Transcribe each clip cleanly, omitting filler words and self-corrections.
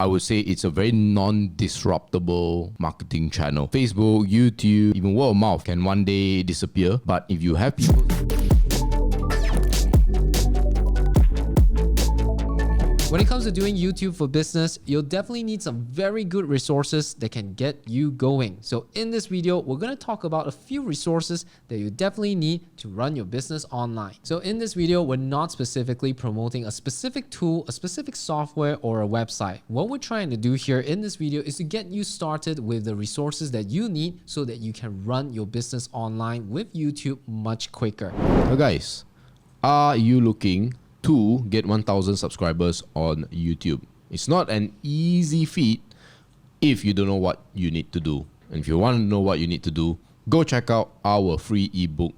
I would say it's a very non-disruptable marketing channel. Facebook, YouTube, even word of mouth can one day disappear. But if you have people... When it comes to doing YouTube for business, you'll definitely need some very good resources that can get you going. So in this video, we're going to talk about a few resources that you definitely need to run your business online. So in this video, we're not specifically promoting a specific tool, a specific software, or a website. What we're trying to do here in this video is to get you started with the resources that you need so that you can run your business online with YouTube much quicker. So guys, are you looking to get 1,000 subscribers on YouTube? It's not an easy feat if you don't know what you need to do. And if you want to know what you need to do, go check out our free ebook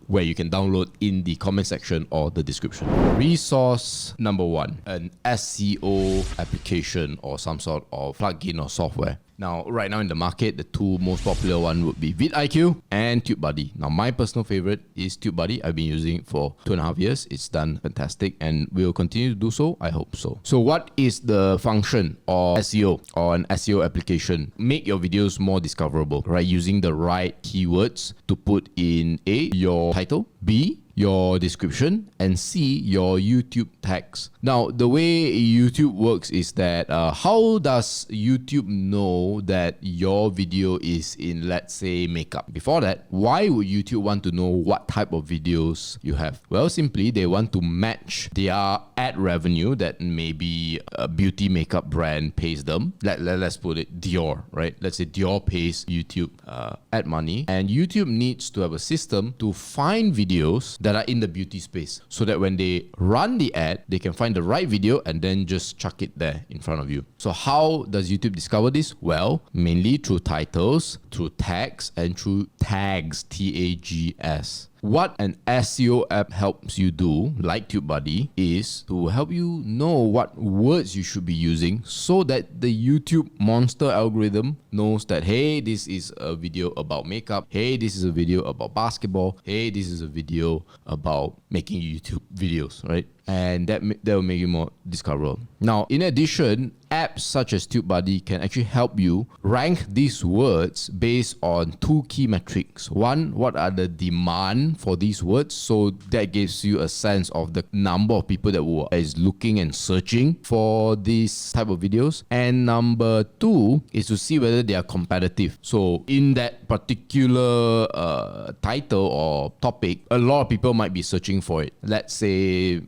where you can download in the comment section or the description. Resource number one, an SEO application or some sort of plugin or software. Now, right now in the market, the two most popular one would be vidIQ and TubeBuddy. Now, my personal favorite is TubeBuddy. I've been using it for 2.5 years. It's done fantastic and will continue to do so. I hope so. So what is the function of SEO or an SEO application? Make your videos more discoverable, right? Using the right keywords to put in A, your title, B, your description, and C, your YouTube tags. Now, the way YouTube works is that how does YouTube know that your video is in, let's say, makeup? Before that, why would YouTube want to know what type of videos you have? Well, simply, they want to match their ad revenue that maybe a beauty makeup brand pays them. Let's put it Dior, right? Let's say Dior pays YouTube ad money, and YouTube needs to have a system to find videos that are in the beauty space so that when they run the ad, they can find the right video and then just chuck it there in front of you. So how does YouTube discover this? Well, mainly through titles, through tags, and through tags, T-A-G-S. What an SEO app helps you do, like TubeBuddy, is to help you know what words you should be using so that the YouTube monster algorithm knows that, hey, this is a video about makeup. Hey, this is a video about basketball. Hey, this is a video about making YouTube videos, right? And that will make you more discoverable. Now, in addition, apps such as TubeBuddy can actually help you rank these words based on two key metrics. One, what are the demand for these words? So that gives you a sense of the number of people that is looking and searching for these type of videos. And number two is to see whether they are competitive. So in that particular title or topic, a lot of people might be searching for it. Let's say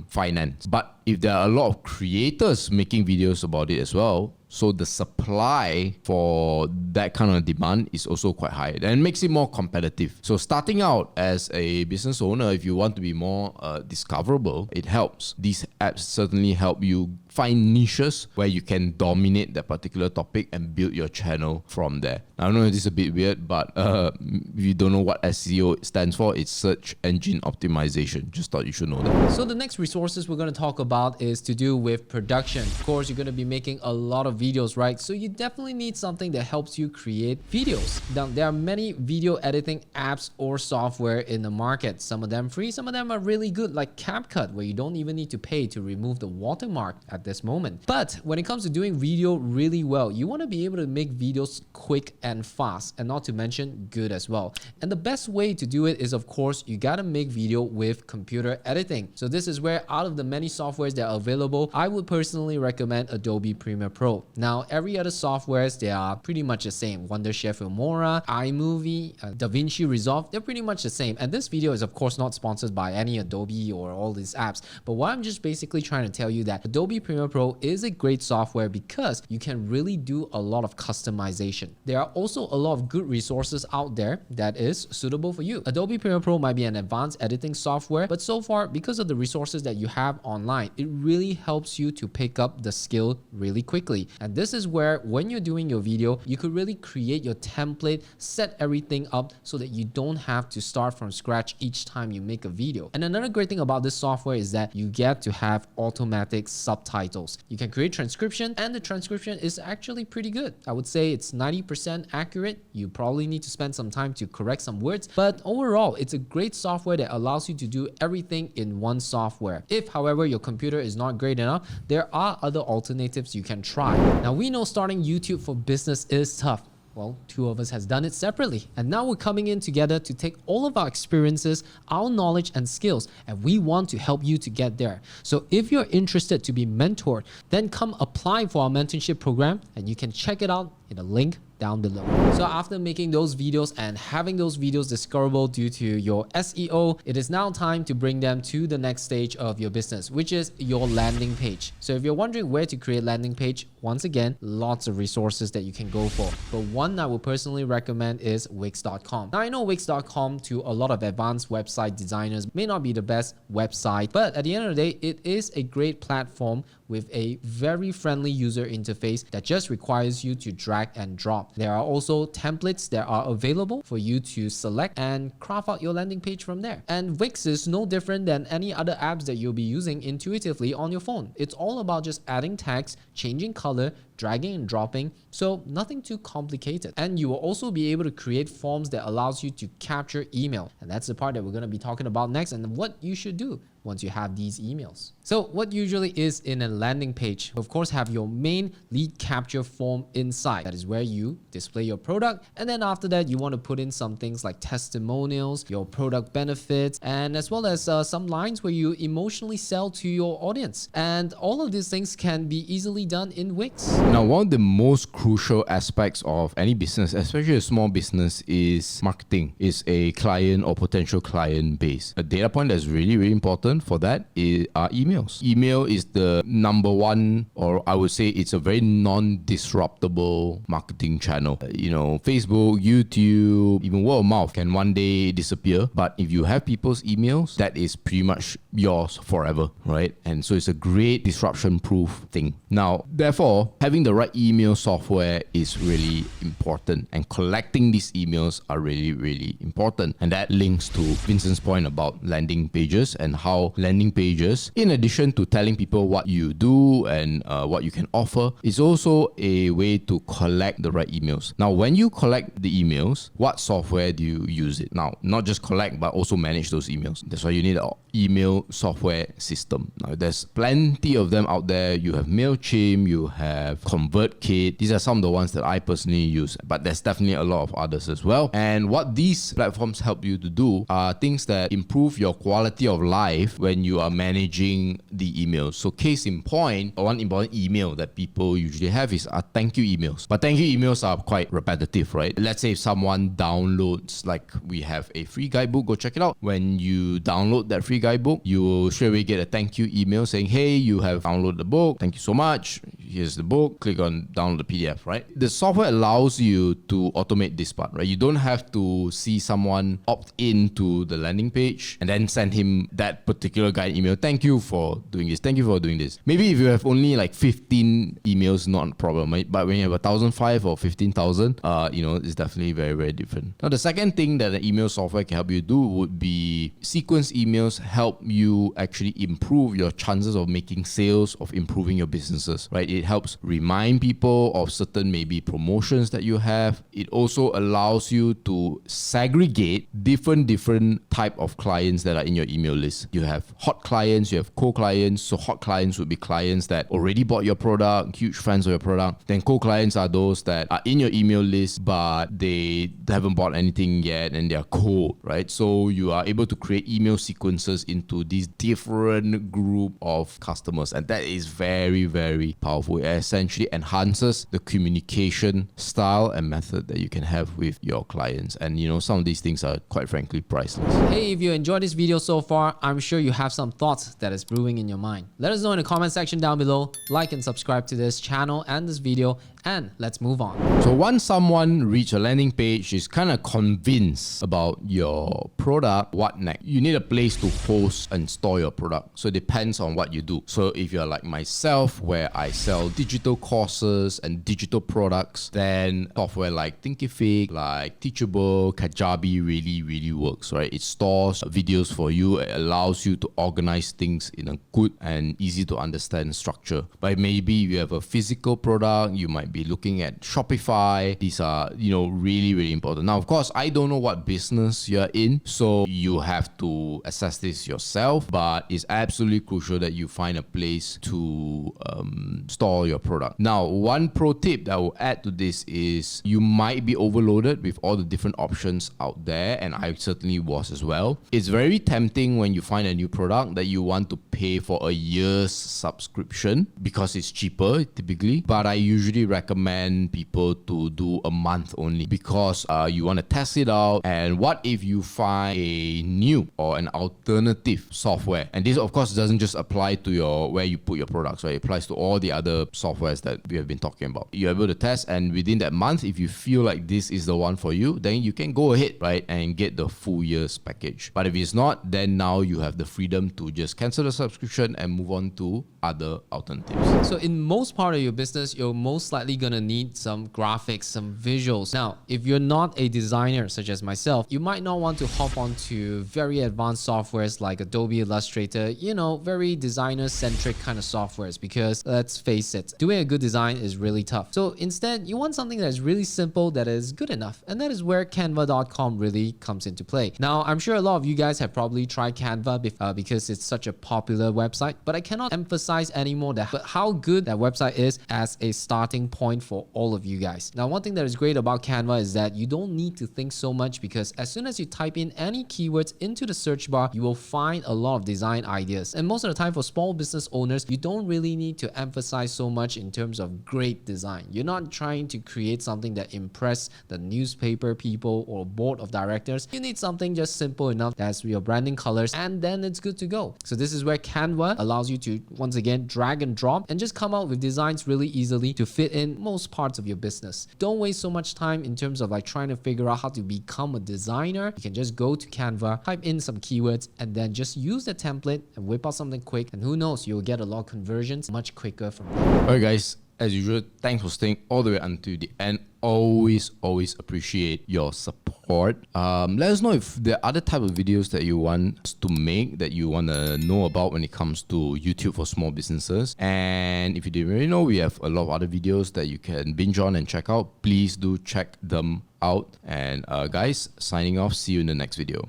finance. But if there are a lot of creators making videos about it as well, so the supply for that kind of demand is also quite high and makes it more competitive. So starting out as a business owner, if you want to be more discoverable, it helps. These apps certainly help you find niches where you can dominate that particular topic and build your channel from there. I don't know if this is a bit weird, but if you don't know what SEO stands for, it's search engine optimization. Just thought you should know that. So the next resources we're going to talk about is to do with production. Of course, you're going to be making a lot of videos, right? So you definitely need something that helps you create videos. Now, there are many video editing apps or software in the market. Some of them free, some of them are really good, like CapCut, where you don't even need to pay to remove the watermark at this moment. But when it comes to doing video really well, you want to be able to make videos quick and fast, and not to mention good as well. And the best way to do it is, of course, you got to make video with computer editing. So this is where, out of the many softwares that are available, I would personally recommend Adobe Premiere Pro. Now, every other softwares, they are pretty much the same. Wonderchef Filmora, iMovie, DaVinci Resolve, they're pretty much the same. And this video is, of course, not sponsored by any Adobe or all these apps. But what I'm just basically trying to tell you that Adobe Premiere Pro is a great software because you can really do a lot of customization. There are also a lot of good resources out there that is suitable for you. Adobe Premiere Pro might be an advanced editing software, but so far, because of the resources that you have online, it really helps you to pick up the skill really quickly. And this is where when you're doing your video, you could really create your template, set everything up so that you don't have to start from scratch each time you make a video. And another great thing about this software is that you get to have automatic subtitles. You can create transcription, and the transcription is actually pretty good. I would say it's 90% accurate. You probably need to spend some time to correct some words, but overall, it's a great software that allows you to do everything in one software. If, however, your computer is not great enough, there are other alternatives you can try. Now, we know starting YouTube for business is tough. Well, two of us has done it separately, and now we're coming in together to take all of our experiences, our knowledge and skills, and we want to help you to get there. So if you're interested to be mentored, then come apply for our mentorship program, and you can check it out in the link down below. So after making those videos and having those videos discoverable due to your SEO, it is now time to bring them to the next stage of your business, which is your landing page. So if you're wondering where to create landing page, once again, lots of resources that you can go for. But one I would personally recommend is Wix.com. Now I know Wix.com to a lot of advanced website designers may not be the best website, but at the end of the day, it is a great platform with a very friendly user interface that just requires you to drag and drop. There are also templates that are available for you to select and craft out your landing page from there. And Wix is no different than any other apps that you'll be using intuitively on your phone. It's all about just adding text, changing color, dragging and dropping, so nothing too complicated. And you will also be able to create forms that allows you to capture email. And that's the part that we're going to be talking about next, and what you should do once you have these emails. So what usually is in a landing page, of course, have your main lead capture form inside. That is where you display your product. And then after that, you want to put in some things like testimonials, your product benefits, and as well as some lines where you emotionally sell to your audience. And all of these things can be easily done in Wix. Now, one of the most crucial aspects of any business, especially a small business, is marketing, is a client or potential client base. A data point that's really, really important for that are emails. Email is the number one, or I would say it's a very non-disruptable marketing channel. Facebook, YouTube, even word of mouth can one day disappear. But if you have people's emails, that is pretty much yours forever, right? And so it's a great disruption-proof thing. Now, therefore, having the right email software is really important, and collecting these emails are really, really important. And that links to Vincent's point about landing pages and how landing pages, in addition to telling people what you do and what you can offer, is also a way to collect the right emails. Now, when you collect the emails, what software do you use it? Now, not just collect, but also manage those emails. That's why you need an email software system. Now, there's plenty of them out there. You have MailChimp, you have ConvertKit. These are some of the ones that I personally use, but there's definitely a lot of others as well. And what these platforms help you to do are things that improve your quality of life when you are managing the emails. So case in point, one important email that people usually have is thank you emails. But thank you emails are quite repetitive, right? Let's say if someone downloads, like we have a free guidebook, go check it out. When you download that free guidebook, you will straight away get a thank you email saying, hey, you have downloaded the book. Thank you so much. Here's the book. Click on download the PDF, right? The software allows you to automate this part, right? You don't have to see someone opt into the landing page and then send him that particular guide email. Thank you for doing this. Thank you for doing this. Maybe if you have only like 15 emails, not a problem, right? But when you have 1,005 or 15,000, it's definitely very, very different. Now, the second thing that the email software can help you do would be sequence emails help you actually improve your chances of making sales, of improving your businesses, right? It helps remind people of certain maybe promotions that you have. It also allows you to segregate different type of clients that are in your email list. You have hot clients, you have cold clients. So hot clients would be clients that already bought your product, huge fans of your product. Then cold clients are those that are in your email list, but they haven't bought anything yet and they're cold, right? So you are able to create email sequences into these different group of customers. And that is very, very powerful. It essentially enhances the communication style and method that you can have with your clients. And some of these things are quite frankly priceless. Hey, if you enjoyed this video so far, I'm sure you have some thoughts that is brewing in your mind. Let us know in the comment section down below. Like and subscribe to this channel and this video, and let's move on. So once someone reaches a landing page, is kind of convinced about your product, what next? You need a place to host and store your product. So it depends on what you do. So if you're like myself, where I sell digital courses and digital products, then software like Thinkific, like Teachable, Kajabi really works, right? It stores videos for you. It allows you to organize things in a good and easy to understand structure. But maybe you have a physical product, you might be looking at Shopify. These are, really important. Now, of course, I don't know what business you're in, so you have to assess this yourself, but it's absolutely crucial that you find a place to store your product. Now, one pro tip that I will add to this is you might be overloaded with all the different options out there, and I certainly was as well. It's very tempting when you find a new product that you want to pay for a year's subscription because it's cheaper typically, but I usually recommend people to do a month only because you want to test it out. And what if you find a new or an alternative software? And this of course doesn't just apply to where you put your products, right? It applies to all the other softwares that we have been talking about. You're able to test, and within that month, if you feel like this is the one for you, then you can go ahead, right, and get the full year's package. But if it's not, then now you have the freedom to just cancel the subscription and move on to other alternatives. So in most part of your business, you're most likely gonna need some graphics, some visuals. Now, if you're not a designer such as myself, you might not want to hop onto very advanced softwares like Adobe Illustrator, very designer-centric kind of softwares, because let's face it, doing a good design is really tough. So instead, you want something that is really simple, that is good enough. And that is where Canva.com really comes into play. Now, I'm sure a lot of you guys have probably tried Canva because it's such a popular website, but I cannot emphasize anymore how good that website is as a starting point for all of you guys. Now, one thing that is great about Canva is that you don't need to think so much, because as soon as you type in any keywords into the search bar, you will find a lot of design ideas. And most of the time for small business owners, you don't really need to emphasize so much in terms of great design. You're not trying to create something that impress the newspaper people or board of directors. You need something just simple enough that's your branding colors, and then it's good to go. So this is where Canva allows you to, once again, drag and drop and just come out with designs really easily to fit in most parts of your business. Don't waste so much time in terms of like trying to figure out how to become a designer. You can just go to Canva, type in some keywords, and then just use the template and whip out something quick. And who knows, you'll get a lot of conversions much quicker from there. Alright guys, as usual, thanks for staying all the way until the end. Always appreciate your support. Let us know if there are other type of videos that you want us to make, that you want to know about when it comes to YouTube for small businesses. And if you didn't already know, we have a lot of other videos that you can binge on and check out. Please do check them out. And guys, signing off. See you in the next video.